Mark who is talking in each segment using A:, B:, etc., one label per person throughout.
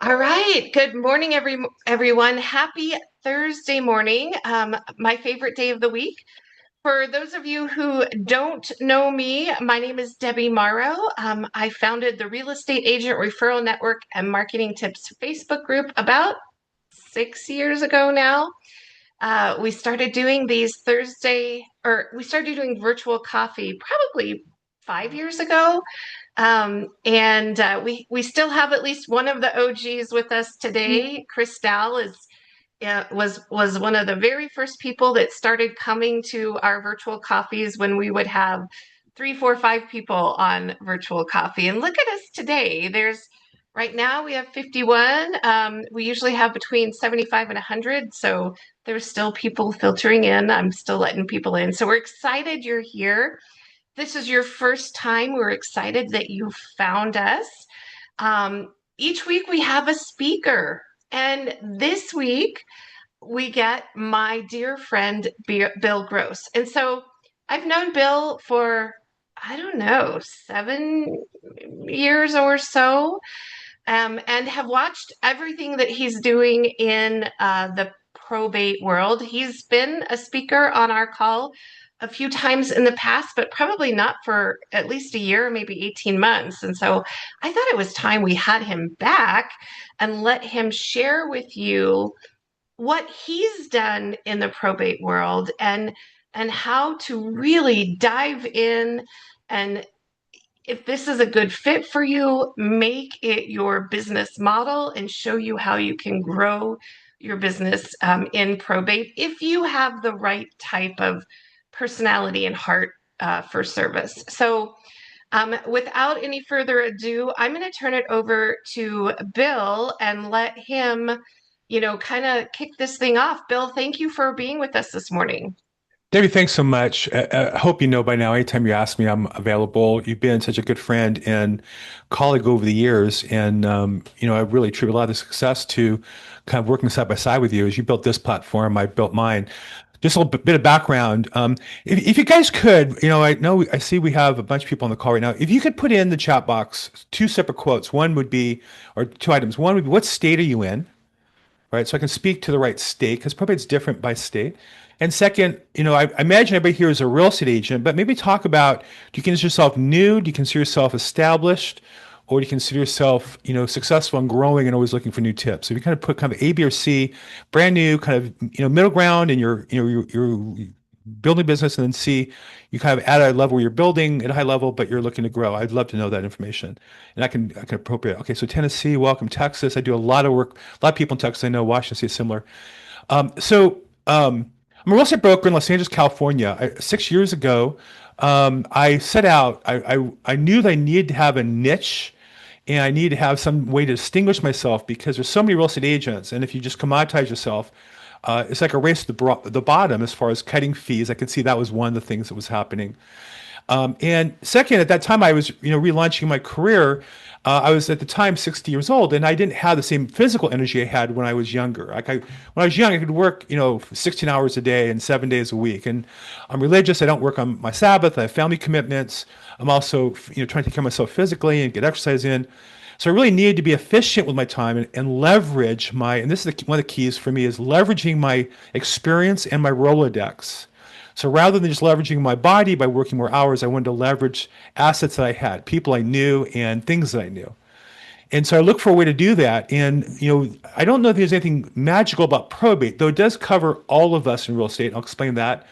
A: All right. Good morning, everyone. Happy Thursday morning. My favorite day of the week. For those of you who don't know me, my name is Debbie Morrow. I founded the Real Estate Agent Referral Network and Marketing Tips Facebook group about 6 years ago now. We started doing we started doing virtual coffee probably 5 years ago. We still have at least one of the OGs with us today. Chris Dow was one of the very first people that started coming to our virtual coffees when we would have three, four, five people on virtual coffee. And look at us today. There's right now we have 51. We usually have between 75 and 100. So there's still people filtering in. I'm still letting people in. So we're excited you're here. This is your first time. We're excited that you found us. Each week we have a speaker. And this week we get my dear friend, Bill Gross. And so I've known Bill for, I don't know, 7 years or so, and have watched everything that he's doing in the probate world. He's been a speaker on our call a few times in the past, but probably not for at least a year, maybe 18 months. And so I thought it was time we had him back and let him share with you what he's done in the probate world and how to really dive in, and if this is a good fit for you, make it your business model and show you how you can grow your business in probate if you have the right type of personality and heart for service. So without any further ado, I'm going to turn it over to Bill and let him, kind of kick this thing off. Bill, thank you for being with us this morning.
B: Debbie, thanks so much. I hope you know by now, anytime you ask me, I'm available. You've been such a good friend and colleague over the years. And, I really attribute a lot of the success to kind of working side by side with you. As you built this platform, I built mine. Just a little bit of background. If you guys could, I see we have a bunch of people on the call right now. If you could put in the chat box two separate quotes, one would be, or two items. One would be, what state are you in? Right? So I can speak to the right state because probably it's different by state. And second, I imagine everybody here is a real estate agent, but maybe talk about, do you consider yourself new? Do you consider yourself established? Or do you consider yourself, successful and growing and always looking for new tips? So if you kind of put kind of A, B, or C, brand new, kind of, middle ground and you're building business, and then C, you kind of at a level where you're building at a high level, but you're looking to grow. I'd love to know that information. And I can appropriate. Okay, so Tennessee, welcome. Texas, I do a lot of work, a lot of people in Texas. I know Washington State is similar. I'm a real estate broker in Los Angeles, California. 6 years ago, I set out, I knew that I needed to have a niche and I needed to have some way to distinguish myself because there's so many real estate agents. And if you just commoditize yourself, it's like a race to the bottom as far as cutting fees. I could see that was one of the things that was happening. And second, at that time, I was, relaunching my career. I was at the time 60 years old, and I didn't have the same physical energy I had when I was younger. When I was young, I could work, 16 hours a day and 7 days a week. And I'm religious. I don't work on my Sabbath. I have family commitments. I'm also, trying to take care of myself physically and get exercise in. So I really needed to be efficient with my time and leverage and this is one of the keys for me, is leveraging my experience and my Rolodex. So rather than just leveraging my body by working more hours, I wanted to leverage assets that I had, people I knew, and things that I knew. And so I looked for a way to do that. And, I don't know if there's anything magical about probate, though it does cover all of us in real estate. I'll explain that.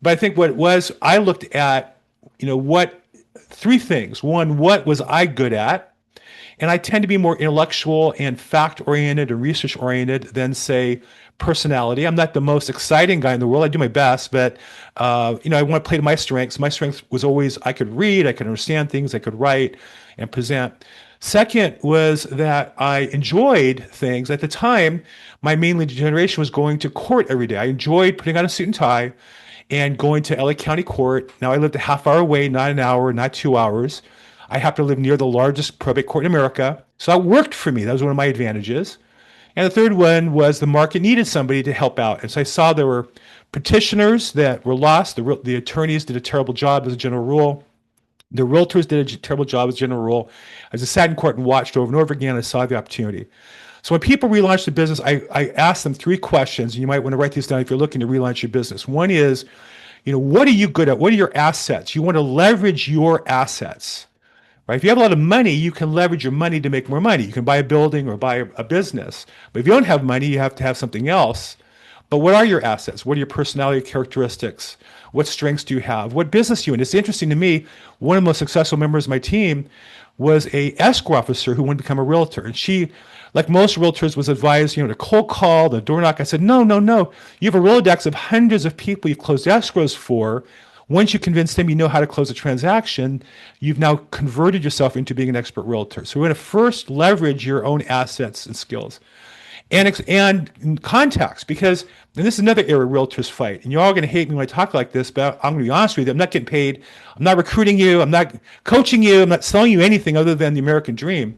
B: But I think what it was, I looked at, what three things. One, what was I good at? And I tend to be more intellectual and fact oriented and research oriented than, say, personality. I'm not the most exciting guy in the world. I do my best, but I want to play to my strengths. My strength was always I could read, I could understand things, I could write and present. Second was that I enjoyed things. At the time, my main lead generation was going to court every day. I enjoyed putting on a suit and tie and going to LA County Court. Now I lived a half hour away, not an hour, not 2 hours. I happen to live near the largest probate court in America. So that worked for me. That was one of my advantages. And the third one was the market needed somebody to help out. And so I saw there were petitioners that were lost. The attorneys did a terrible job as a general rule. The realtors did a terrible job as a general rule. I just sat in court and watched over and over again. I saw the opportunity. So when people relaunch the business, I ask them three questions. And you might want to write these down if you're looking to relaunch your business. One is, what are you good at? What are your assets? You want to leverage your assets, right? If you have a lot of money, you can leverage your money to make more money. You can buy a building or buy a business. But if you don't have money, you have to have something else. But what are your assets? What are your personality characteristics? What strengths do you have? What business do you in? It's interesting to me, one of the most successful members of my team was a escrow officer who wanted to become a realtor. And she, like most realtors, was advised, to cold call, the door knock. I said, no, no, no. You have a Rolodex of hundreds of people you've closed escrows for. Once you convince them you know how to close a transaction, you've now converted yourself into being an expert realtor. So we're going to first leverage your own assets and skills and contacts, because, and this is another area realtors fight, and you're all going to hate me when I talk like this, but I'm going to be honest with you. I'm not getting paid. I'm not recruiting you. I'm not coaching you. I'm not selling you anything other than the American dream.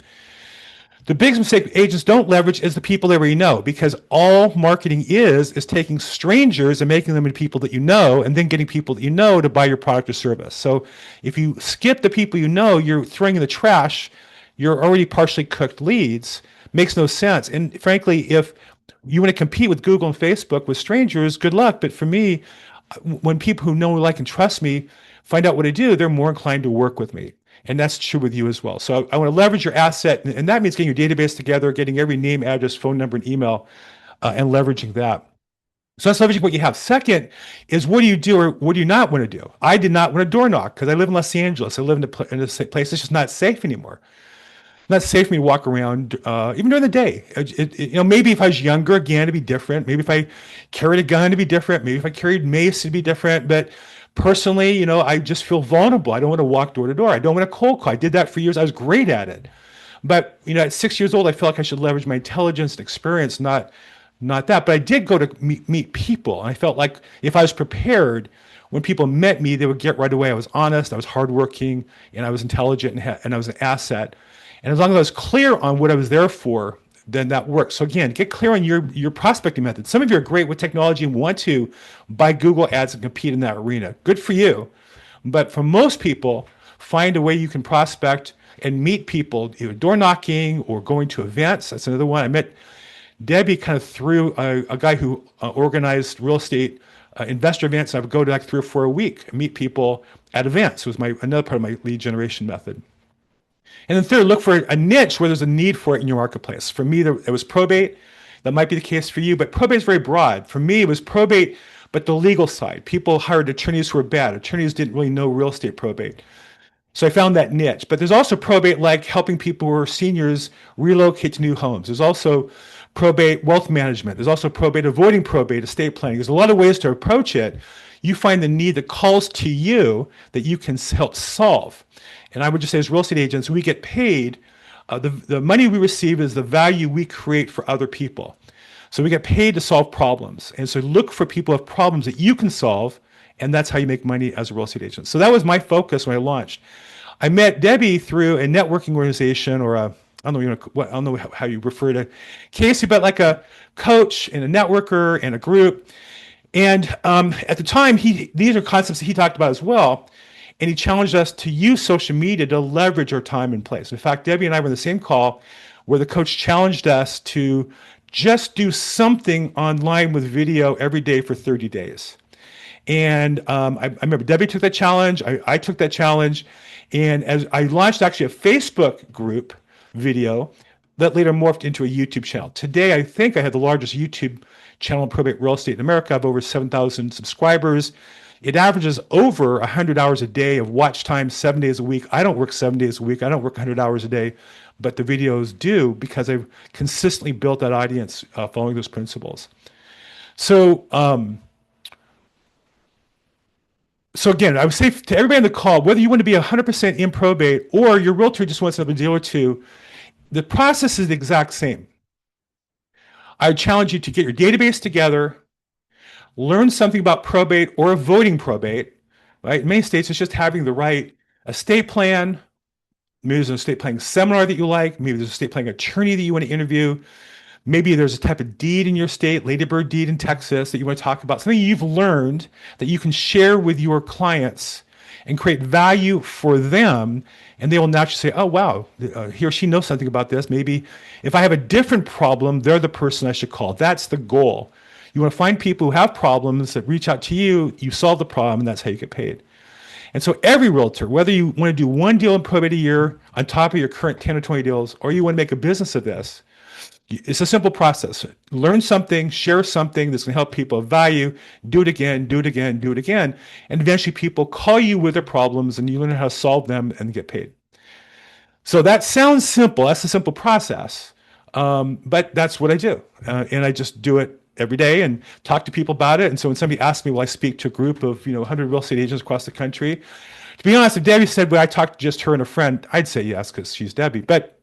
B: The biggest mistake agents don't leverage is the people they already know, because all marketing is taking strangers and making them into people that you know, and then getting people that you know to buy your product or service. So if you skip the people you know, you're throwing in the trash your already partially cooked leads. Makes no sense. And frankly, if you want to compete with Google and Facebook with strangers, good luck. But for me, when people who know, like, and trust me find out what I do, they're more inclined to work with me. And that's true with you as well. So I want to leverage your asset. And that means getting your database together, getting every name, address, phone number, and email, and leveraging that. So that's leveraging what you have. Second is, what do you do or what do you not want to do? I did not want to door knock because I live in Los Angeles. I live in a place that's just not safe anymore. Not safe for me to walk around, even during the day. Maybe if I was younger, again, it'd be different. Maybe if I carried a gun, it'd be different. Maybe if I carried mace, it'd be different. But personally, I just feel vulnerable. I don't want to walk door to door. I don't want to cold call. I did that for years. I was great at it. But, at 6 years old, I feel like I should leverage my intelligence and experience, not that. But I did go to meet people. And I felt like if I was prepared, when people met me, they would get right away. I was honest, I was hardworking, and I was intelligent, and I was an asset. And as long as I was clear on what I was there for, then that works. So again, get clear on your prospecting method. Some of you are great with technology and want to buy Google ads and compete in that arena. Good for you. But for most people, find a way you can prospect and meet people, either door knocking or going to events. That's another one. I met Debbie kind of through a guy who organized real estate investor events. I would go to like 3 or 4 a week and meet people at events. It was another part of my lead generation method. And then third, look for a niche where there's a need for it in your marketplace. For me, it was probate. That might be the case for you, but probate is very broad. For me, it was probate, but the legal side. People hired attorneys who were bad. Attorneys didn't really know real estate probate. So I found that niche. But there's also probate, like helping people who are seniors relocate to new homes. There's also probate wealth management. There's also probate avoiding probate, estate planning. There's a lot of ways to approach it. You find the need that calls to you that you can help solve. And I would just say, as real estate agents, we get paid. The money we receive is the value we create for other people. So we get paid to solve problems. And so look for people who have problems that you can solve, and that's how you make money as a real estate agent. So that was my focus when I launched. I met Debbie through a networking organization, or I don't know how you refer to Casey, but like a coach and a networker and a group. And at the time, these are concepts that he talked about as well. And he challenged us to use social media to leverage our time and place. In fact, Debbie and I were in the same call where the coach challenged us to just do something online with video every day for 30 days. And I remember Debbie took that challenge. I took that challenge. And as I launched actually a Facebook group video that later morphed into a YouTube channel. Today, I think I have the largest YouTube channel in probate real estate in America. I have over 7,000 subscribers. It averages over 100 hours a day of watch time, 7 days a week. I don't work 7 days a week. I don't work 100 hours a day, but the videos do, because I've consistently built that audience following those principles. So again, I would say to everybody on the call, whether you want to be 100% in probate or your realtor just wants another deal or two, the process is the exact same. I would challenge you to get your database together, learn something about probate or avoiding probate, right? In many states, it's just having the right estate plan. Maybe there's an estate planning seminar that you like. Maybe there's an estate planning attorney that you want to interview. Maybe there's a type of deed in your state, ladybird deed in Texas, that you want to talk about. Something you've learned that you can share with your clients and create value for them. And they will naturally say, oh, wow, he or she knows something about this. Maybe if I have a different problem, they're the person I should call. That's the goal. You want to find people who have problems that reach out to you, you solve the problem, and that's how you get paid. And so every realtor, whether you want to do one deal in probate a year on top of your current 10 or 20 deals, or you want to make a business of this, it's a simple process. Learn something, share something that's going to help people of value, do it again, do it again, do it again. And eventually people call you with their problems and you learn how to solve them and get paid. So that sounds simple. That's a simple process. But that's what I do. And I just do it every day and talk to people about it. And so when somebody asks me, will I speak to a group of, 100 real estate agents across the country? To be honest, if Debbie said, well, I talked to just her and a friend, I'd say yes, because she's Debbie. But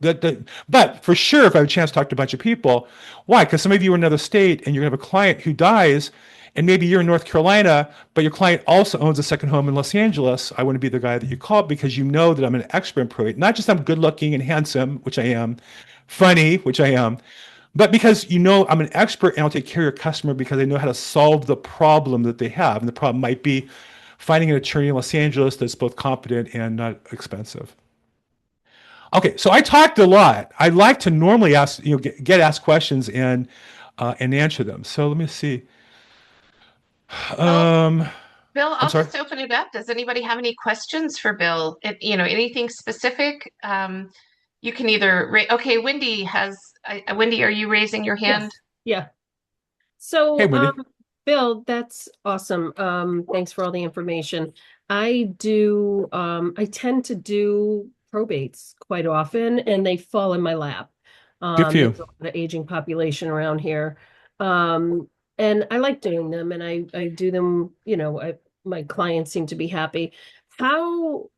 B: for sure, if I have a chance to talk to a bunch of people, why? Because some of you are in another state and you're going to have a client who dies, and maybe you're in North Carolina, but your client also owns a second home in Los Angeles. I want to be the guy that you call because you know that I'm an expert in probate. Not just I'm good looking and handsome, which I am, funny, which I am, but because you know I'm an expert and I'll take care of your customer because I know how to solve the problem that they have. And the problem might be finding an attorney in Los Angeles that's both competent and not expensive. Okay, so I talked a lot. I like to normally ask, get asked questions and answer them. So let me see.
A: Well,
B: Um,
A: Bill,
B: I'm
A: I'll
B: sorry.
A: just open it up. Does anybody have any questions for Bill? Anything specific? You can either okay, Wendy, are you raising your hand?
C: Yes. Yeah.
B: Hey,
C: So,
B: Wendy.
C: Bill, that's awesome. Thanks for all the information. I tend to do probates quite often and they fall in my lap.
B: Good for you.
C: There's a lot of aging population around here. Um, and I like doing them and I do them, my clients seem to be happy. How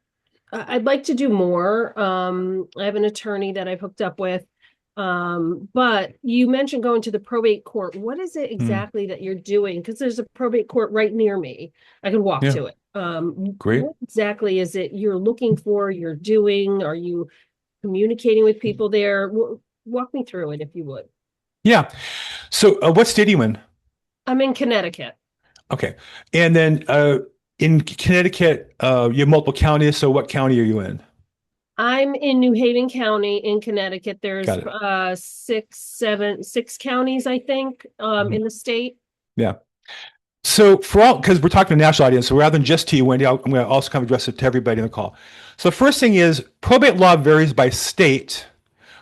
C: I'd like to do more. I have an attorney that I've hooked up with. But you mentioned going to the probate court. What is it
B: Hmm.
C: exactly that you're doing? Because there's a probate court right near me. I can walk
B: Yeah,
C: to it.
B: great.
C: What exactly is it you're looking for, you're doing? Are you communicating with people there? Walk me through it if you would.
B: Yeah. So, what state are you in?
C: I'm in Connecticut.
B: Okay. And then in Connecticut, you have multiple counties. So, what county are you in?
C: I'm in New Haven County in Connecticut. There's
B: Got it.
C: six counties, I think,
B: Mhm.
C: in the state.
B: Yeah. So for all, because we're talking to a national audience, so rather than just to you, Wendy, I'm going to also kind of address it to everybody in the call. So the first thing is probate law varies by state.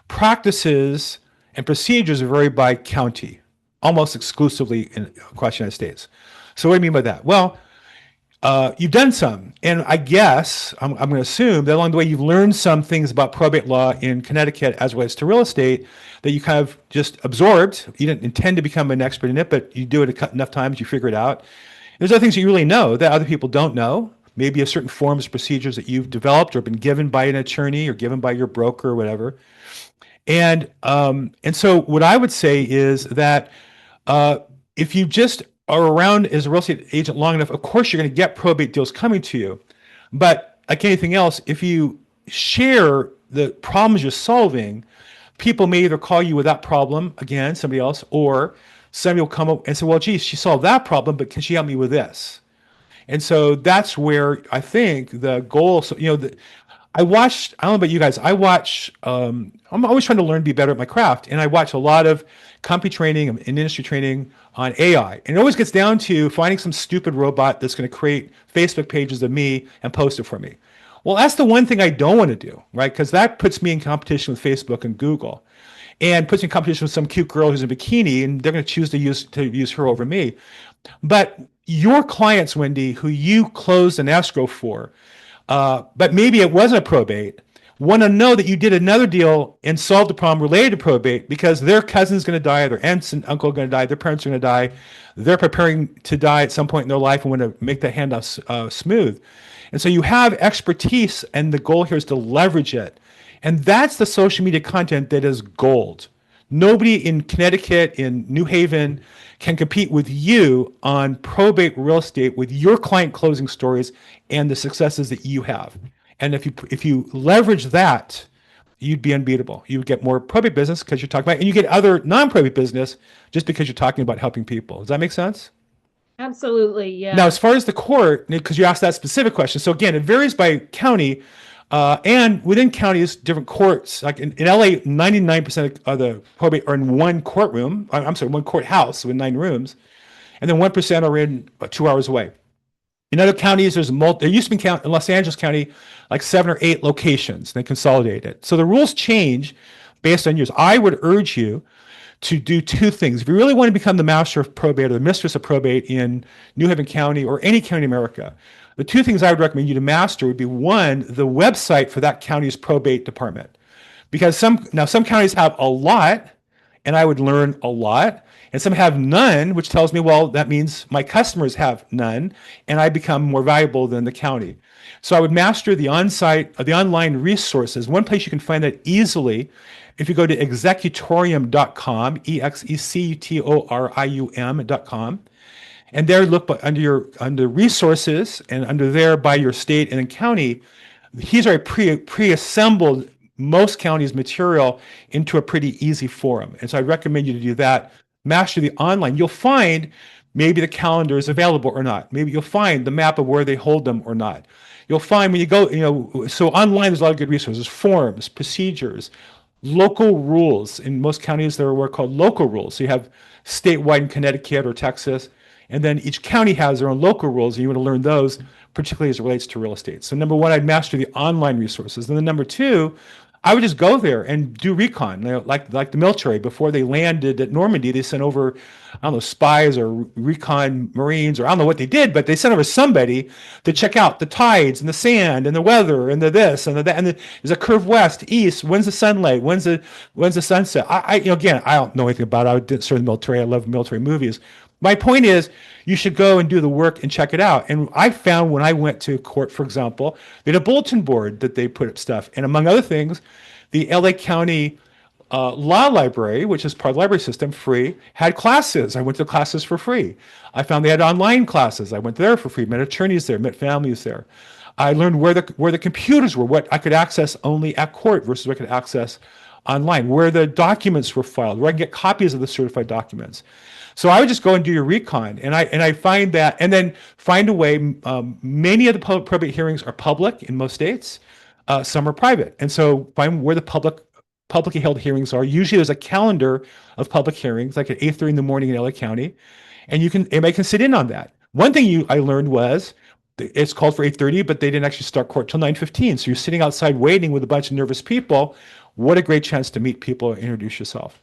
B: Practices and procedures vary by county, almost exclusively across the United States. So what do I mean by that? Well, you've done some, and I guess I'm going to assume that along the way you've learned some things about probate law in Connecticut as well as to real estate that you kind of just absorbed. You didn't intend to become an expert in it, but you do it enough times, you figure it out. There's other things that you really know that other people don't know. Maybe a certain forms, procedures that you've developed or been given by an attorney or given by your broker or whatever. And so what I would say is that if you just are around as a real estate agent long enough, of course you're going to get probate deals coming to you. But like anything else, if you share the problems you're solving, people may either call you with that problem again, somebody else, or somebody will come up and say, well, geez, she solved that problem, but can she help me with this? And so that's where I think the goal, so, I watched, I don't know about you guys, I'm always trying to learn to be better at my craft. And I watch a lot of company training and industry training on AI. And it always gets down to finding some stupid robot that's going to create Facebook pages of me and post it for me. Well, that's the one thing I don't want to do, right? Because that puts me in competition with Facebook and Google and puts me in competition with some cute girl who's in a bikini and they're going to choose to use her over me. But your clients, Wendy, who you closed an escrow for, but maybe it wasn't a probate, want to know that you did another deal and solved a problem related to probate because their cousin's going to die, their aunts and uncle are going to die, their parents are going to die, they're preparing to die at some point in their life and want to make that handoff smooth. And so you have expertise, and the goal here is to leverage it. And that's the social media content that is gold. Nobody in Connecticut, in New Haven, can compete with you on probate real estate with your client closing stories and the successes that you have. And if you leverage that, you'd be unbeatable. You would get more probate business because you're talking about, and you get other non-probate business just because you're talking about helping people. Does that make sense?
C: Absolutely.
B: Now,
C: Yeah.
B: as far as the court, because you asked that specific question, so again, it varies by county, and within counties, different courts. Like in LA, 99% of the probate are in one courtroom. I'm sorry, one courthouse with 9 rooms, and then 1% are in 2 hours away. In other counties, there used to be in Los Angeles County, like 7 or 8 locations. They consolidated. So the rules change based on years. I would urge you to do 2 things. If you really want to become the master of probate or the mistress of probate in New Haven County or any county in America, the 2 things I would recommend you to master would be, one, the website for that county's probate department. Because some counties have a lot, and I would learn a lot, and some have none, which tells me, well, that means my customers have none, and I become more valuable than the county. So I would master the online resources. One place you can find that easily, if you go to executorium.com, executorium.com, and there look under resources, and under there by your state and county, he's already pre-assembled most counties' material into a pretty easy forum. And so I recommend you to do that. Master the online. You'll find maybe the calendar is available or not. Maybe you'll find the map of where they hold them or not. You'll find when you go, so online there's a lot of good resources, forms, procedures, local rules. In most counties, there are what are called local rules. So you have statewide in Connecticut or Texas, and then each county has their own local rules, and you want to learn those, particularly as it relates to real estate. So number one, I'd master the online resources. And then number two, I would just go there and do recon, like the military. Before they landed at Normandy, they sent over, I don't know, spies or recon Marines, or I don't know what they did, but they sent over somebody to check out the tides and the sand and the weather and the this and the that. And there's a curve west, east. When's the sunlight? When's the sunset? Again, I don't know anything about it. I didn't serve in the military. I love military movies. My point is, you should go and do the work and check it out. And I found when I went to court, for example, they had a bulletin board that they put up stuff. And among other things, the LA County Law Library, which is part of the library system, free, had classes. I went to classes for free. I found they had online classes. I went there for free, met attorneys there, met families there. I learned where the computers were, what I could access only at court versus what I could access online, where the documents were filed, where I can get copies of the certified documents. So I would just go and do your recon, and I find that, and then find a way. Many of the public probate hearings are public in most states. Some are private, and so find where the publicly held hearings are. Usually, there's a calendar of public hearings, like at 8:30 in the morning in LA County, and anybody can sit in on that. One thing I learned was it's called for 8:30, but they didn't actually start court till 9:15. So you're sitting outside waiting with a bunch of nervous people. What a great chance to meet people and introduce yourself.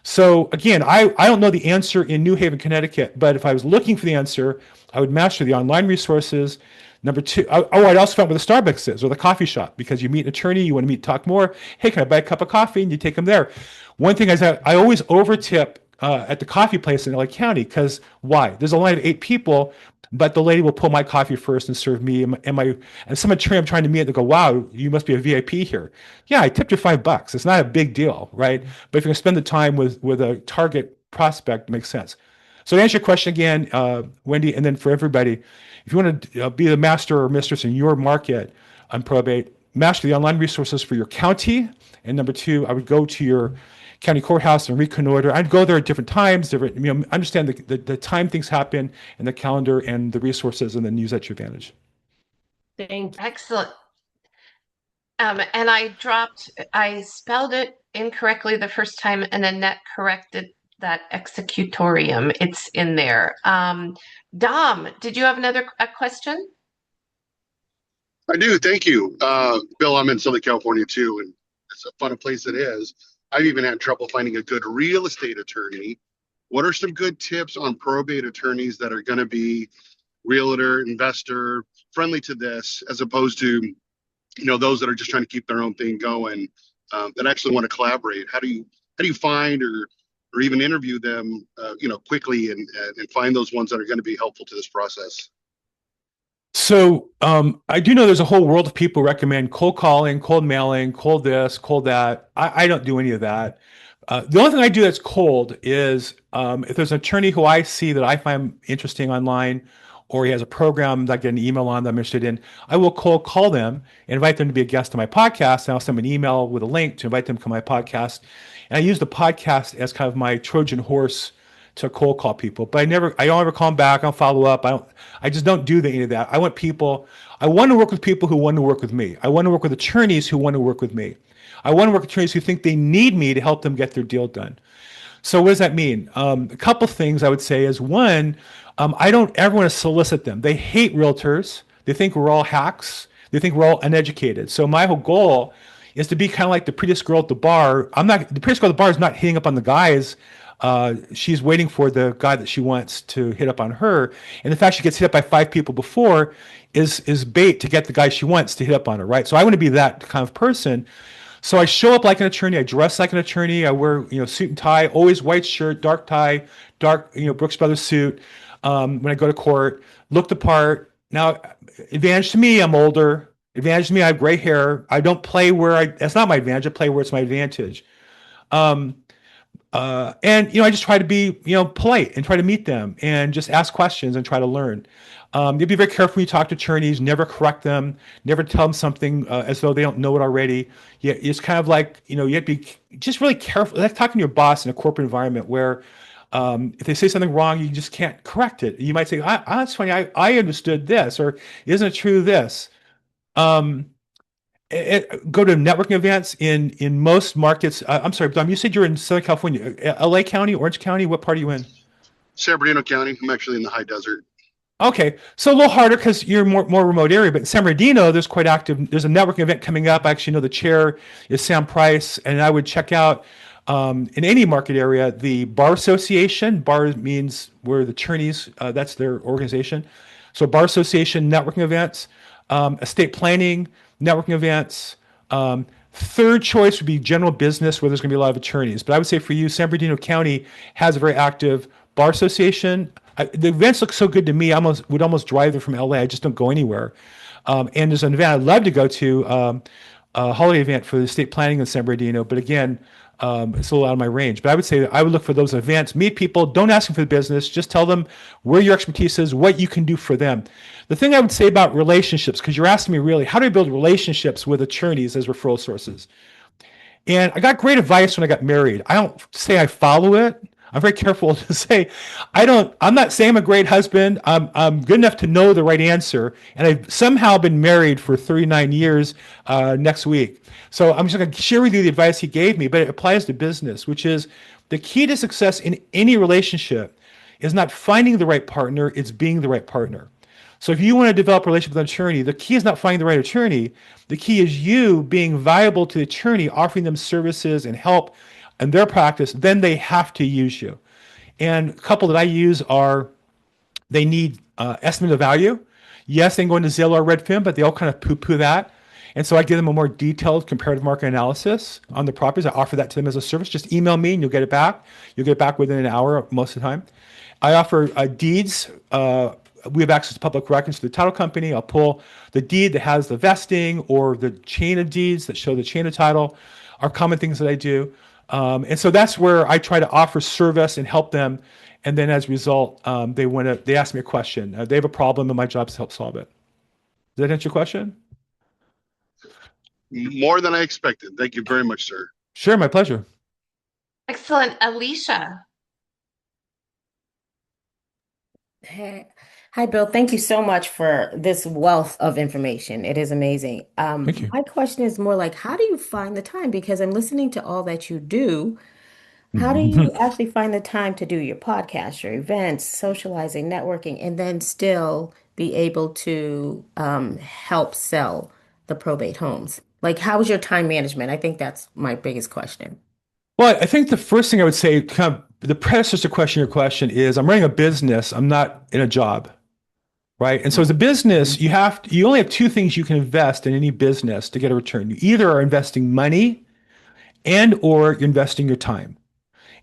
B: So again, I don't know the answer in New Haven, Connecticut, but if I was looking for the answer, I would master the online resources. Number two, I'd also find where the Starbucks is or the coffee shop, because you meet an attorney, you want to talk more. Hey, can I buy a cup of coffee? And you take them there. One thing is that I always overtip at the coffee place in LA County, because why? There's a line of 8 people, but the lady will pull my coffee first and serve me. And some attorney I'm trying to meet, they go, wow, you must be a VIP here. Yeah, I tipped you $5. It's not a big deal, right? But if you're going to spend the time with a target prospect, it makes sense. So to answer your question again, Wendy, and then for everybody, if you want to be the master or mistress in your market on probate, master the online resources for your county. And number two, I would go to your county courthouse and reconnoiter. I'd go there at different times, understand the time things happen and the calendar and the resources, and then use that to your advantage.
C: Thank you.
A: Excellent. And I spelled it incorrectly the first time, and then Annette corrected that executorium. It's in there. Dom, did you have a question?
D: I do. Thank you. Bill, I'm in Southern California too, and it's a fun place it is. I've even had trouble finding a good real estate attorney. What are some good tips on probate attorneys that are going to be realtor, investor friendly to this, as opposed to, those that are just trying to keep their own thing going, that actually want to collaborate? How do you find or even interview them, quickly and find those ones that are going to be helpful to this process?
B: So I do know there's a whole world of people who recommend cold calling, cold mailing, cold this, cold that. I don't do any of that. The only thing I do that's cold is if there's an attorney who I see that I find interesting online, or he has a program that I get an email on that I'm interested in, I will cold call them and invite them to be a guest on my podcast. And I'll send them an email with a link to invite them to my podcast. And I use the podcast as kind of my Trojan horse to cold call people. But I don't ever call them back. I don't follow up. I just don't do any of that. I want to work with people who want to work with me. I want to work with attorneys who want to work with me. I want to work with attorneys who think they need me to help them get their deal done. So what does that mean? A couple things I would say is one, I don't ever want to solicit them. They hate realtors. They think we're all hacks. They think we're all uneducated. So my whole goal is to be kind of like the prettiest girl at the bar. The prettiest girl at the bar is not hitting up on the guys. She's waiting for the guy that she wants to hit up on her. And the fact she gets hit up by 5 people before is bait to get the guy she wants to hit up on her, right? So I want to be that kind of person. So I show up like an attorney. I dress like an attorney. I wear, suit and tie, always white shirt, dark tie, dark, Brooks Brothers suit. When I go to court, look the part. Now, advantage to me, I'm older. Advantage to me, I have gray hair. I don't play that's not my advantage. I play where it's my advantage. And I just try to be, polite and try to meet them and just ask questions and try to learn. You be very careful when you talk to attorneys. Never correct them. Never tell them something as though they don't know it already. It's kind of like, you have to be just really careful. Like talking to your boss in a corporate environment where if they say something wrong, you just can't correct it. You might say, that's funny. I understood this, or isn't it true this? Go to networking events in most markets. I'm sorry, Dom, you said you're in Southern California, LA County, Orange County. What part are you in?
D: San Bernardino County. I'm actually in the high desert.
B: Okay, so a little harder because you're more remote area, but in San Bernardino, there's quite active. There's a networking event coming up. I actually know the chair is Sam Price, and I would check out in any market area the Bar Association. Bar means where the attorneys, that's their organization. So Bar Association networking events, estate planning networking events. Third choice would be general business, where there's going to be a lot of attorneys. But I would say for you, San Bernardino County has a very active Bar Association. The events look so good to me. I would almost drive there from LA. I just don't go anywhere. And there's an event I'd love to go to, a holiday event for the estate planning in San Bernardino. But again, it's a little out of my range. But I would say that I would look for those events, meet people, don't ask them for the business, just tell them where your expertise is, what you can do for them. The thing I would say about relationships, because you're asking me really, how do I build relationships with attorneys as referral sources? And I got great advice when I got married. I don't say I follow it. I'm very careful to say, I'm not saying I'm a great husband. I'm good enough to know the right answer. And I've somehow been married for 39 years next week. So I'm just going to share with you the advice he gave me, but it applies to business, which is the key to success in any relationship is not finding the right partner, it's being the right partner. So if you want to develop a relationship with an attorney, the key is not finding the right attorney. The key is you being valuable to the attorney, offering them services and help in their practice. Then they have to use you. And a couple that I use are, they need estimate of value. Yes, they can go into Zillow or Redfin, but they all kind of poo-poo that. And so I give them a more detailed comparative market analysis on the properties. I offer that to them as a service. Just email me and you'll get it back. You'll get it back within an hour most of the time. I offer deeds. We have access to public records to the title company. I'll pull the deed that has the vesting or the chain of deeds that show the chain of title are common things that I do. And so that's where I try to offer service and help them. And then as a result, they ask me a question. They have a problem and my job is to help solve it. Does that answer your question?
D: More than I expected. Thank you very much, sir.
B: Sure, my pleasure.
A: Excellent. Alicia.
E: Hey. Hi, Bill. Thank you so much for this wealth of information. It is amazing.
B: Thank you.
E: My question is more like, how do you find the time? Because I'm listening to all that you do. How do you actually find the time to do your podcast, your events, socializing, networking, and then still be able to help sell the probate homes? Like, how is your time management? I think that's my biggest question.
B: Well, I think the first thing I would say, kind of the predecessor question, your question is, I'm running a business. I'm not in a job. Right. And so as a business, you only have 2 things you can invest in any business to get a return. You either are investing money or you're investing your time.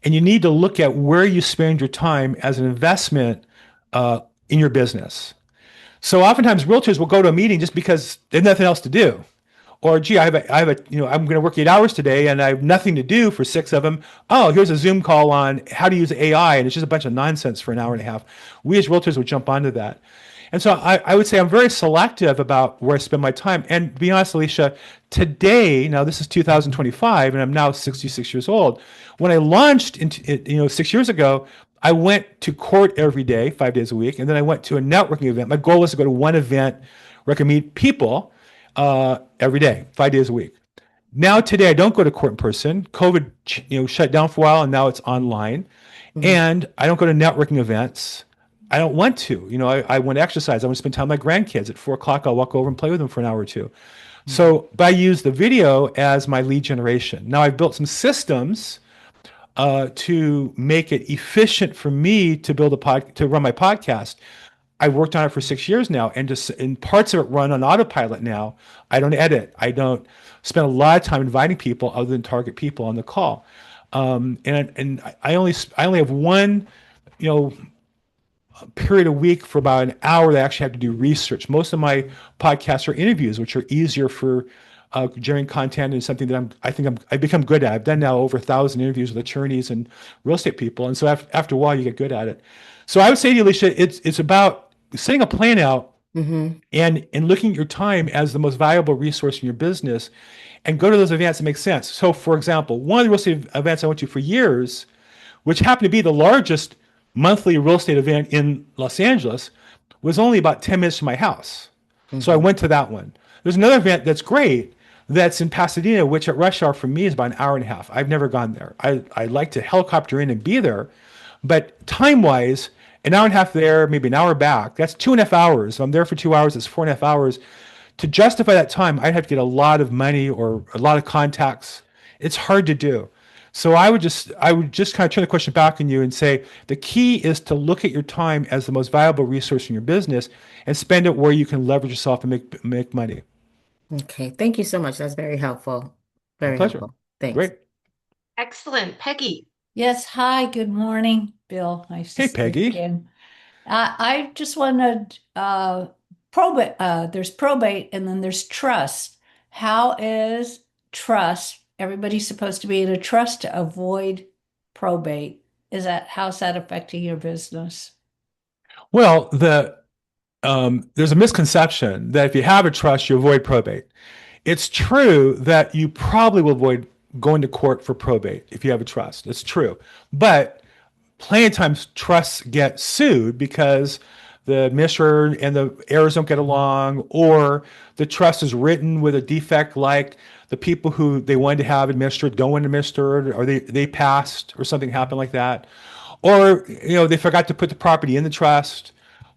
B: And you need to look at where you spend your time as an investment in your business. So oftentimes realtors will go to a meeting just because they have nothing else to do. Or, gee, I'm going to work 8 hours today and I have nothing to do for 6 of them. Oh, here's a Zoom call on how to use AI. And it's just a bunch of nonsense for an hour and a half. We as realtors would jump onto that. And so I would say I'm very selective about where I spend my time. And to be honest, Alicia, today, now this is 2025, and I'm now 66 years old. When I launched, 6 years ago, I went to court every day, 5 days a week, and then I went to a networking event. My goal was to go to one event where I could meet people every day, 5 days a week. Now today, I don't go to court in person. COVID, shut down for a while, and now it's online.
E: Mhm.
B: And I don't go to networking events. I don't want to. I want to exercise. I want to spend time with my grandkids. At 4 o'clock, I'll walk over and play with them for an hour or two. So, but I use the video as my lead generation. Now, I've built some systems to make it efficient for me to to run my podcast. I've worked on it for 6 years now, and just in parts of it run on autopilot now. I don't edit. I don't spend a lot of time inviting people other than target people on the call. And I only have one, you know, period a week for about an hour that I actually have to do research. Most of my podcasts are interviews, which are easier for generating content, and something that I've become good at. I've done now over 1,000 interviews with attorneys and real estate people, and so after a while you get good at it. So I would say to you, Alicia, it's about setting a plan out
E: Mm-hmm.
B: and looking at your time as the most valuable resource in your business, and go to those events that make sense. So, for example, one of the real estate events I went to for years, which happened to be the largest monthly real estate event in Los Angeles, was only about 10 minutes from my house. So I
E: Mm-hmm.
B: went to that one. There's another event that's great that's in Pasadena, which at rush hour for me is about an hour and a half. I've never gone there. I like to helicopter in and be there, but time wise, an hour and a half there, maybe an hour back, that's 2.5 hours. If I'm there for 2 hours, it's 4.5 hours. To justify that time, I'd have to get a lot of money or a lot of contacts. It's hard to do. So I would just kind of turn the question back on you and say the key is to look at your time as the most valuable resource in your business and spend it where you can leverage yourself and make money.
E: Okay. Thank you so much. That's very helpful.
B: My
E: Very
B: pleasure.
E: helpful. Thanks.
B: Great.
A: Excellent. Peggy.
F: Yes, hi, good morning, Bill. Nice to
B: Hey,
F: see you
B: Peggy.
F: again. I just wanted probate, there's probate and then there's trust. How is trust? Everybody's supposed to be in a trust to avoid probate. How's that affecting your business?
B: Well, there's a misconception that if you have a trust, you avoid probate. It's true that you probably will avoid going to court for probate if you have a trust. It's true. But plenty of times trusts get sued because the administrator and the heirs don't get along, or the trust is written with a defect like the people who they wanted to have administered don't want to administer it, or they passed, or something happened like that. Or, they forgot to put the property in the trust,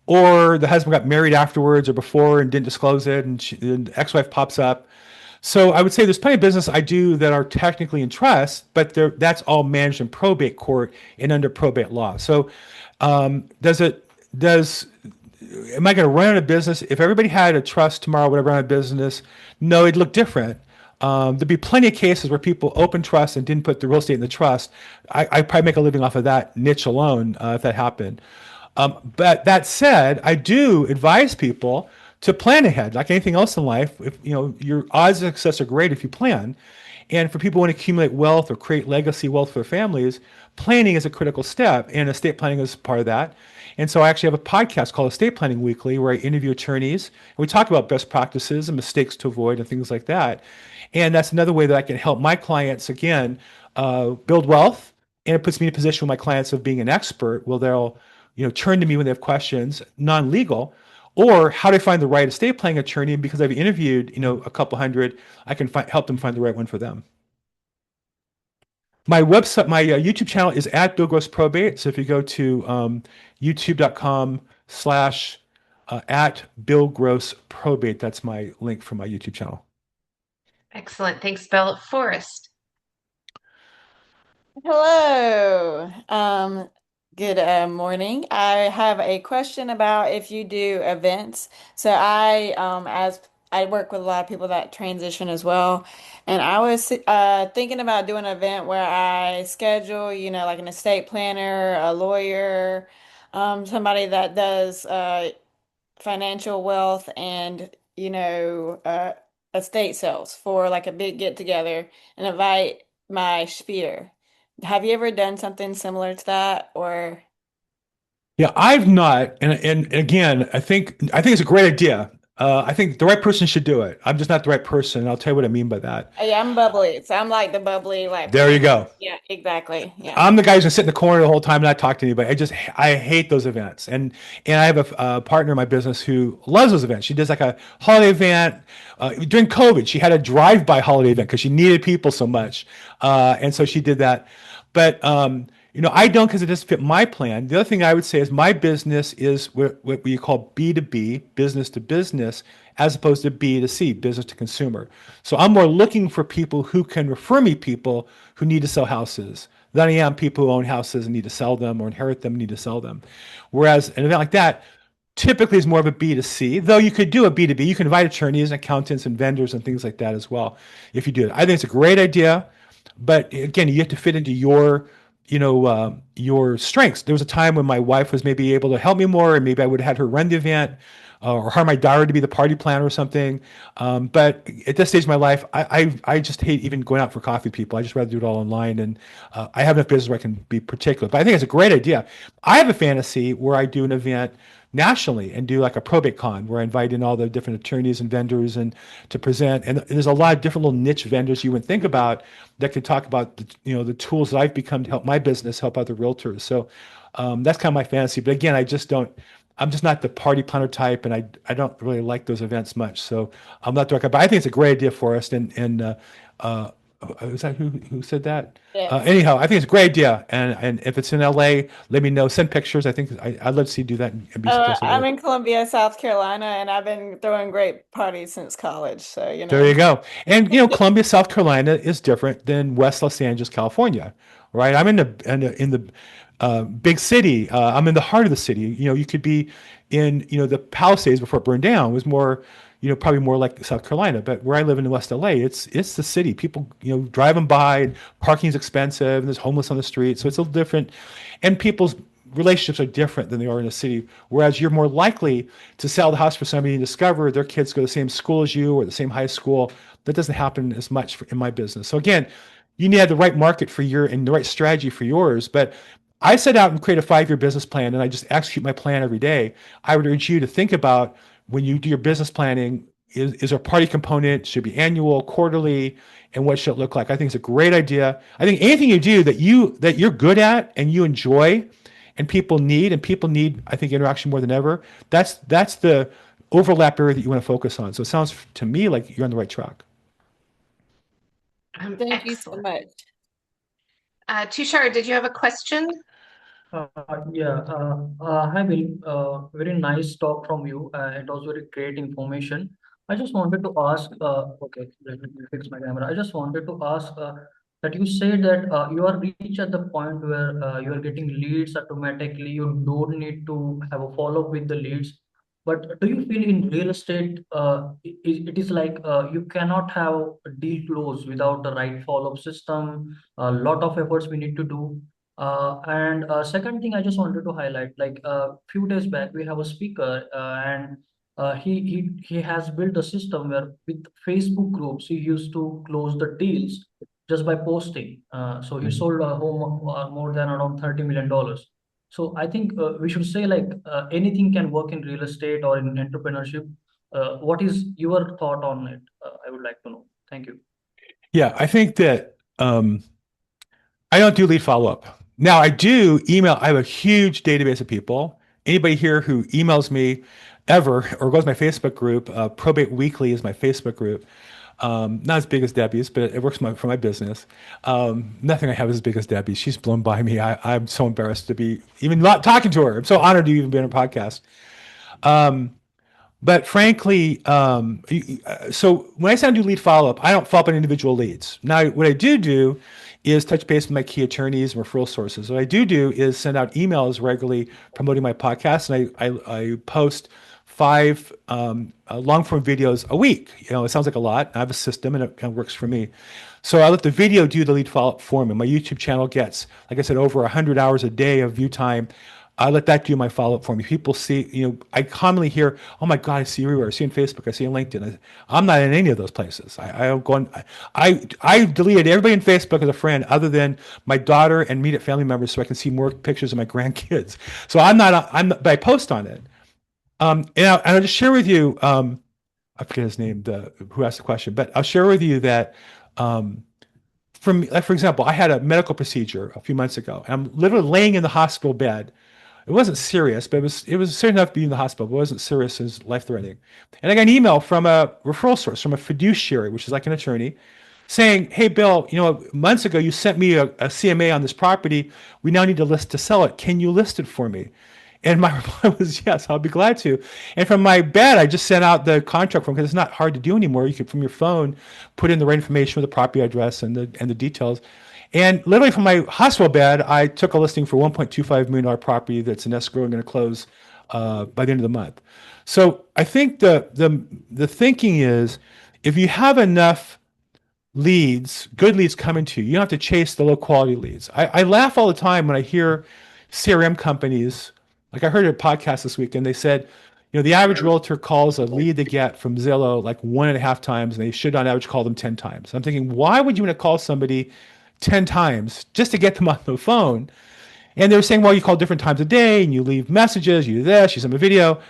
B: or the husband got married afterwards or before and didn't disclose it, and the ex-wife pops up. So I would say there's plenty of business I do that are technically in trust, but that's all managed in probate court and under probate law. So does it does am I going to run out of business if everybody had a trust tomorrow? Would I run out of business? No, it'd look different. There'd be plenty of cases where people opened trusts and didn't put the real estate in the trust. I'd probably make a living off of that niche alone if that happened. But that said, I do advise people to plan ahead, like anything else in life. If your odds of success are great if you plan, and for people who want to accumulate wealth or create legacy wealth for their families, planning is a critical step, and estate planning is part of that. And so I actually have a podcast called Estate Planning Weekly where I interview attorneys and we talk about best practices and mistakes to avoid and things like that. And that's another way that I can help my clients again build wealth, and it puts me in a position with my clients of being an expert. Well, they'll turn to me when they have questions, non-legal, or how do I find the right estate planning attorney? And because I've interviewed a couple hundred, I can help them find the right one for them. My website, my YouTube channel is at Bill Gross Probate. So if you go to youtube.com/ at Bill Gross Probate, that's my link for my YouTube channel.
A: Excellent. Thanks, Bill. Forrest.
G: Hello. Good morning. I have a question about if you do events. So as I work with a lot of people that transition as well, and I was thinking about doing an event where I schedule, like an estate planner, a lawyer, somebody that does financial wealth and estate sales for like a big get together and invite my sphere. Have you ever done something similar to that or?
B: Yeah, I've not, and again, I think it's a great idea. I think the right person should do it. I'm just not the right person. I'll tell you what I mean by that.
G: Yeah, I'm bubbly. So I'm like the bubbly, like
B: There you
G: person.
B: go.
G: Yeah, exactly. Yeah.
B: I'm the guy who's gonna sit in the corner the whole time and not talk to anybody. I hate those events. And I have a partner in my business who loves those events. She does like a holiday event. During COVID, she had a drive-by holiday event because she needed people so much, and so she did that. But I don't, because it doesn't fit my plan. The other thing I would say is my business is what we call B2B, business to business, as opposed to B2C, business to consumer. So I'm more looking for people who can refer me people who need to sell houses than I am people who own houses and need to sell them or inherit them and need to sell them. Whereas an event like that typically is more of a B2C, though you could do a B2B. You can invite attorneys and accountants and vendors and things like that as well if you do it. I think it's a great idea, but again, you have to fit into your strengths. There was a time when my wife was maybe able to help me more, and maybe I would have had her run the event, or hire my daughter to be the party planner or something. But at this stage of my life, I just hate even going out for coffee with people. I just rather do it all online, and I have enough business where I can be particular. But I think it's a great idea. I have a fantasy where I do an event nationally and do like a probate con where I invite in all the different attorneys and vendors and to present. And there's a lot of different little niche vendors you would think about that could talk about the tools that I've become to help my business help other realtors. So that's kind of my fantasy. But again, I'm just not the party planner type, and I don't really like those events much. So I'm not the right guy. But I think it's a great idea for us. And is that who said that?
G: Yes.
B: Anyhow, I think it's a great idea. And if it's in LA, let me know. Send pictures. I think I'd love to see you do that and be successful
G: I'm
B: with it.
G: in Columbia, South Carolina, and I've been throwing great parties since college. So,
B: There you go. And Columbia, South Carolina is different than West Los Angeles, California, right? I'm in the big city. I'm in the heart of the city. You could be in the Palisades before it burned down was more, probably more like South Carolina. But where I live in West LA, it's the city. People driving by, and parking is expensive, and there's homeless on the street, so it's a little different. And people's relationships are different than they are in a city. Whereas you're more likely to sell the house for somebody and discover their kids go to the same school as you or the same high school. That doesn't happen as much in my business. So again, you need to have the right market for and the right strategy for yours. But I set out and create a 5-year business plan, and I just execute my plan every day. I would urge you to think about when you do your business planning, is there a party component? Should it be annual, quarterly, and what should it look like? I think it's a great idea. I think anything you do that you're good at and you enjoy and people need, I think, interaction more than ever. That's the overlap area that you want to focus on. So it sounds to me like you're on the right track.
G: Thank you so
A: Excellent.
G: much.
A: Tushar, did you have a question?
H: Uh, yeah, hi Bill. Very nice talk from you. It was very great information. I just wanted to ask, okay, let me fix my camera. I just wanted to ask that you said that you are reached at the point where you are getting leads automatically. You don't need to have a follow-up with the leads. But do you feel in real estate, it is like you cannot have a deal close without the right follow-up system? A lot of efforts we need to do. And second thing I just wanted to highlight, like a few days back, we have a speaker, and he has built a system where with Facebook groups he used to close the deals just by posting. So he sold a home more than around $30 million. So I think we should say like anything can work in real estate or in entrepreneurship. What is your thought on it? I would like to know. Thank you.
B: Yeah, I think that I don't do lead follow-up. Now I do email. I have a huge database of people. Anybody here who emails me ever or goes to my Facebook group, Probate Weekly is my Facebook group. Not as big as Debbie's, but it works for my business. Nothing I have is as big as Debbie. She's blown by me. I'm so embarrassed to be even not talking to her. I'm so honored to even be on her podcast. But frankly, so when I say I do lead follow-up, I don't follow up on individual leads. Now, what I do is touch base with my key attorneys and referral sources. What I do is send out emails regularly promoting my podcast, and I post 5 long-form videos a week. It sounds like a lot. I have a system, and it kind of works for me. So I let the video do the lead follow-up for me. My YouTube channel gets, like I said, over 100 hours a day of view time. I let that do my follow-up for me. People see, I commonly hear, "Oh my God, I see you everywhere. I see you on Facebook. I see you on LinkedIn." I'm not in any of those places. I don't go on. I deleted everybody in Facebook as a friend other than my daughter and immediate family members so I can see more pictures of my grandkids. So but I post on it. And I'll just share with you, I forget his name, the who asked the question, but I'll share with you that um, from like for example, I had a medical procedure a few months ago. I'm literally laying in the hospital bed. It wasn't serious, but it was serious enough to be in the hospital, but it wasn't serious as life threatening. And I got an email from a referral source, from a fiduciary, which is like an attorney, saying, "Hey, Bill, months ago you sent me a CMA on this property. We now need to list to sell it. Can you list it for me?" And my reply was, "Yes, I'll be glad to." And from my bed, I just sent out the contract form because it's not hard to do anymore. You can, from your phone, put in the right information with the property address and the details. And literally from my hospital bed, I took a listing for $1.25 million property that's in escrow and going to close by the end of the month. So I think the thinking is, if you have enough leads, good leads coming to you. You don't have to chase the low quality leads. I laugh all the time when I hear CRM companies, like I heard a podcast this week, and they said, the average realtor calls a lead they get from Zillow like 1.5 times, and they should on average call them 10 times. I'm thinking, why would you want to call somebody 10 times just to get them on the phone? And they were saying, well, you call different times a day and you leave messages, you do this, you send a video.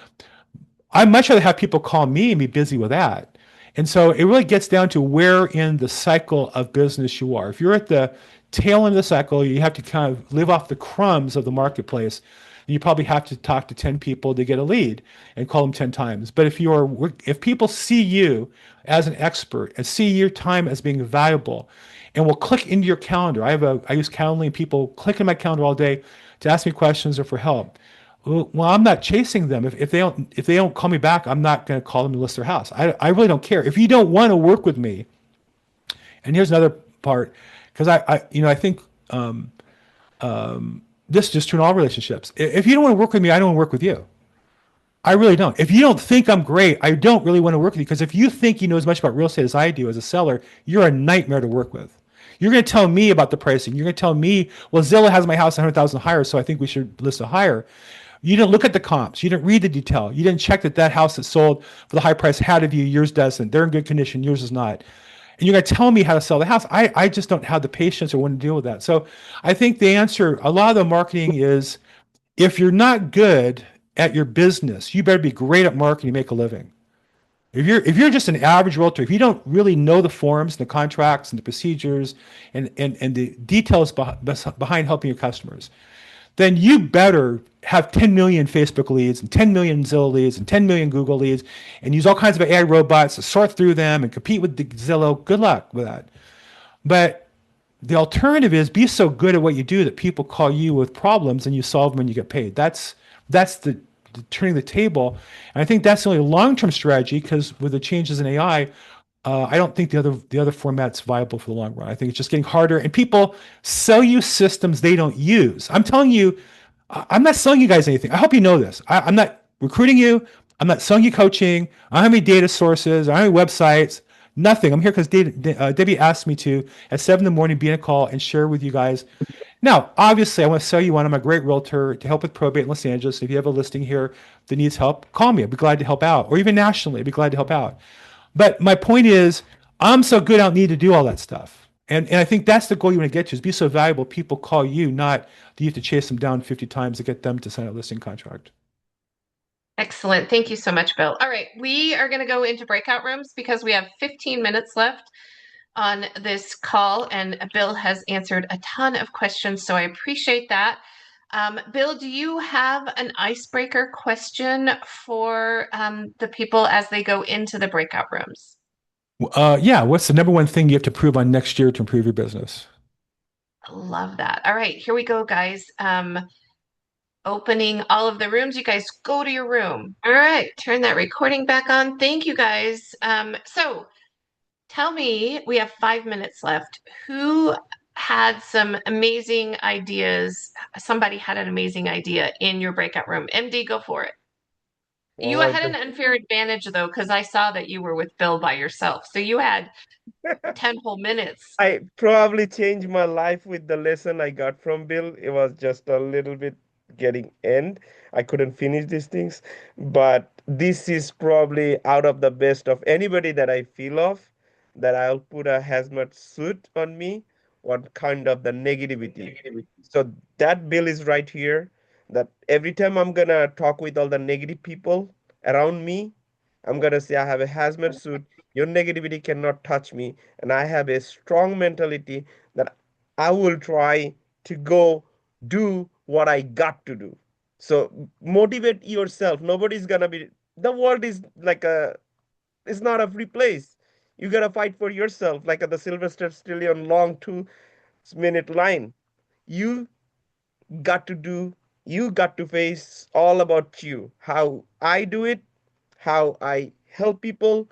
B: I'd much rather have people call me and be busy with that. And so it really gets down to where in the cycle of business you are. If you're at the tail end of the cycle, you have to kind of live off the crumbs of the marketplace. You probably have to talk to 10 people to get a lead and call them 10 times. But if people see you as an expert and see your time as being valuable and will click into your calendar. I use Calendly, and people click in my calendar all day to ask me questions or for help. Well, I'm not chasing them. If they don't call me back, I'm not going to call them to list their house. I really don't care. If you don't want to work with me, and here's another part, because I think this is just true in all relationships. If you don't want to work with me, I don't want to work with you. I really don't. If you don't think I'm great, I don't really want to work with you, because if you think you know as much about real estate as I do as a seller, you're a nightmare to work with. You're going to tell me about the pricing. You're going to tell me, well, Zillow has my house 100,000 higher, so I think we should list it higher. You didn't look at the comps. You didn't read the detail. You didn't check that house that sold for the high price had a view, yours doesn't. They're in good condition, yours is not. And you're going to tell me how to sell the house. I just don't have the patience or want to deal with that. So I think the answer, a lot of the marketing is, if you're not good at your business, you better be great at marketing to make a living. If you're just an average realtor, if you don't really know the forms and the contracts and the procedures and the details behind helping your customers, then you better have 10 million Facebook leads and 10 million Zillow leads and 10 million Google leads and use all kinds of AI robots to sort through them and compete with the Zillow. Good luck with that. But the alternative is, be so good at what you do that people call you with problems and you solve them and you get paid. That's the turning the table. And I think that's the only long-term strategy, because with the changes in AI, I don't think the other format's viable for the long run. I think it's just getting harder, and people sell you systems they don't use. I'm telling you, I'm not selling you guys anything. I hope you know this. I'm not recruiting you. I'm not selling you coaching. I don't have any data sources. I don't have any websites. Nothing. I'm here because Debbie asked me to at 7 in the morning be in a call and share with you guys. Now, obviously, I want to sell you one. I'm a great realtor to help with probate in Los Angeles. If you have a listing here that needs help, call me. I'd be glad to help out. Or even nationally, I'd be glad to help out. But my point is, I'm so good, I don't need to do all that stuff. And I think that's the goal you want to get to, is be so valuable people call you, not that you have to chase them down 50 times to get them to sign a listing contract.
A: Excellent. Thank you so much, Bill. All right, we are going to go into breakout rooms because we have 15 minutes left on this call, and Bill has answered a ton of questions, so I appreciate that. Bill, do you have an icebreaker question for the people as they go into the breakout rooms?
B: Yeah. What's the number one thing you have to prove on next year to improve your business?
A: Love that. All right, here we go, guys. Opening all of the rooms. You guys go to your room. All right, turn that recording back on. Thank you, guys. So tell me, we have 5 minutes left. Who had some amazing ideas? Somebody had an amazing idea in your breakout room. MD, go for it. You
I: Well,
A: had an unfair advantage though, because I saw that you were with Bill by yourself. So you had 10 whole minutes.
I: I probably changed my life with the lesson I got from Bill. It was just a little bit getting end. I couldn't finish these things, but this is probably out of the best of anybody that I feel of, that I'll put a hazmat suit on me, what kind of the negativity. So that Bill is right here, that every time I'm gonna talk with all the negative people around me, I'm gonna say I have a hazmat suit. Your negativity cannot touch me, and I have a strong mentality that I will try to go do what I got to do. So motivate yourself. Nobody's gonna be. The world is like a. It's not a free place. You gotta fight for yourself, like at the Sylvester Stallone long 2 minute line. You got to do. You got to face all about you. How I do it, how I help people,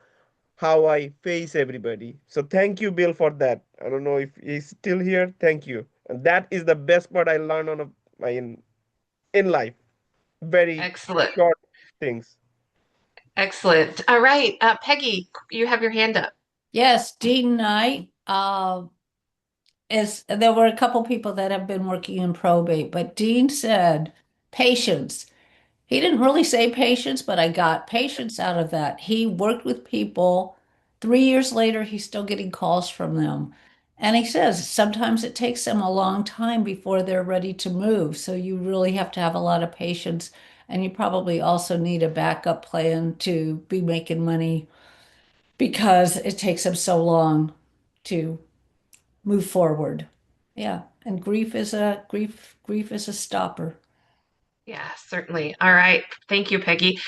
I: how I face everybody. So thank you, Bill, for that. I don't know if he's still here. Thank you. And that is the best part I learned on my in life. Very
A: Excellent.
I: short things.
A: Excellent. All right. Peggy, you have your hand up.
F: Yes, Dean Knight. Is there were a couple people that have been working in probate, but Dean said patience. He didn't really say patience, but I got patience out of that. He worked with people. 3 years later, he's still getting calls from them. And he says sometimes it takes them a long time before they're ready to move. So you really have to have a lot of patience. And you probably also need a backup plan to be making money because it takes them so long to move forward. Yeah. And grief is a stopper.
A: Yeah, certainly. All right. Thank you, Peggy.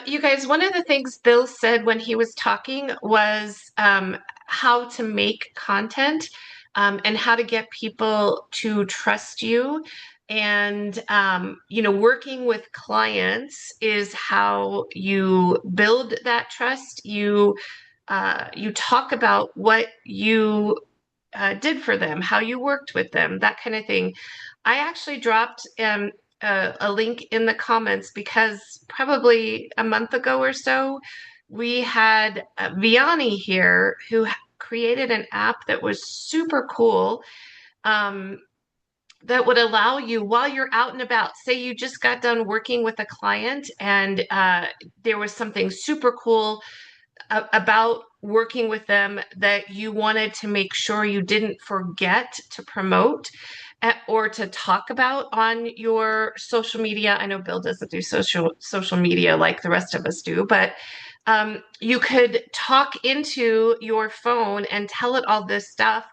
A: You guys, one of the things Bill said when he was talking was how to make content and how to get people to trust you. And, working with clients is how you build that trust. You talk about what you did for them, how you worked with them, that kind of thing. I actually dropped a link in the comments because probably a month ago or so, we had Vianney here who created an app that was super cool. That would allow you while you're out and about, say you just got done working with a client and there was something super cool about working with them that you wanted to make sure you didn't forget to promote or to talk about on your social media. I know Bill doesn't do social media like the rest of us do, but you could talk into your phone and tell it all this stuff,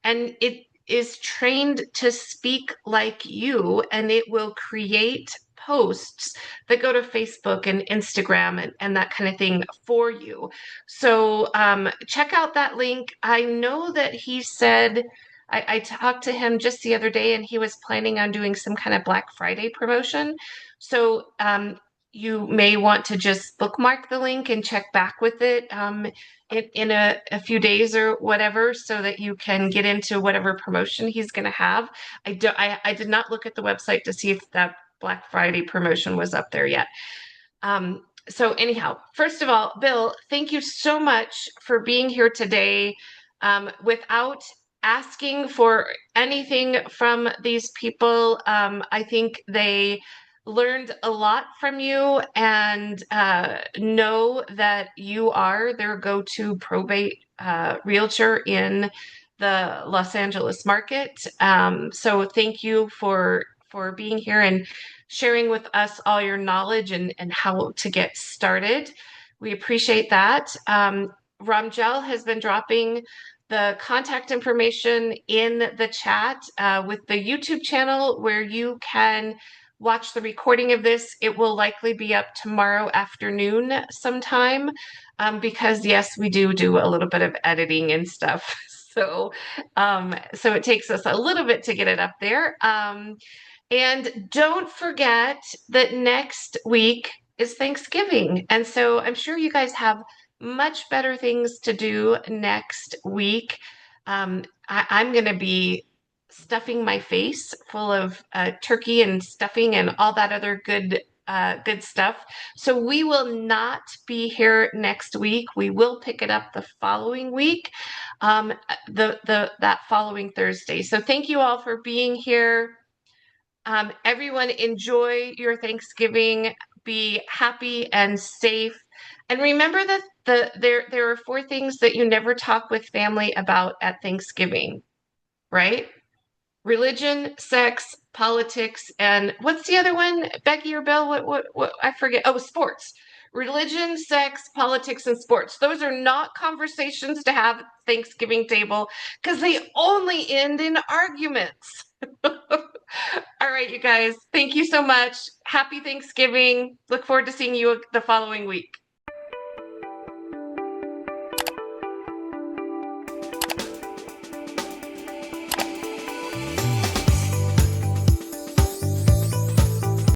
A: and it is trained to speak like you, and it will create posts that go to Facebook and Instagram and that kind of thing for you. So check out that link. I know that he said, I talked to him just the other day and he was planning on doing some kind of Black Friday promotion. So you may want to just bookmark the link and check back with it in a few days or whatever so that you can get into whatever promotion he's going to have. I did not look at the website to see if that Black Friday promotion was up there yet. So anyhow, first of all, Bill, thank you so much for being here today. Without asking for anything from these people, I think they learned a lot from you and know that you are their go-to probate realtor in the Los Angeles market. So thank you for being here and sharing with us all your knowledge and how to get started. We appreciate that. Ramjel has been dropping the contact information in the chat with the YouTube channel where you can watch the recording of this. It will likely be up tomorrow afternoon sometime because yes, we do a little bit of editing and stuff. So it takes us a little bit to get it up there. And don't forget that next week is Thanksgiving. And so I'm sure you guys have much better things to do next week. I'm going to be stuffing my face full of turkey and stuffing and all that other good stuff. So we will not be here next week. We will pick it up the following week, that following Thursday. So thank you all for being here. Everyone enjoy your Thanksgiving. Be happy and safe. And remember that there are 4 things that you never talk with family about at Thanksgiving, right? Religion, sex, politics, and what's the other one, Becky or Bill? What I forget. Oh, sports. religion, sex, politics, and sports. Those are not conversations to have at Thanksgiving table because they only end in arguments. All right, you guys, thank you so much. Happy Thanksgiving. Look forward to seeing you the following week.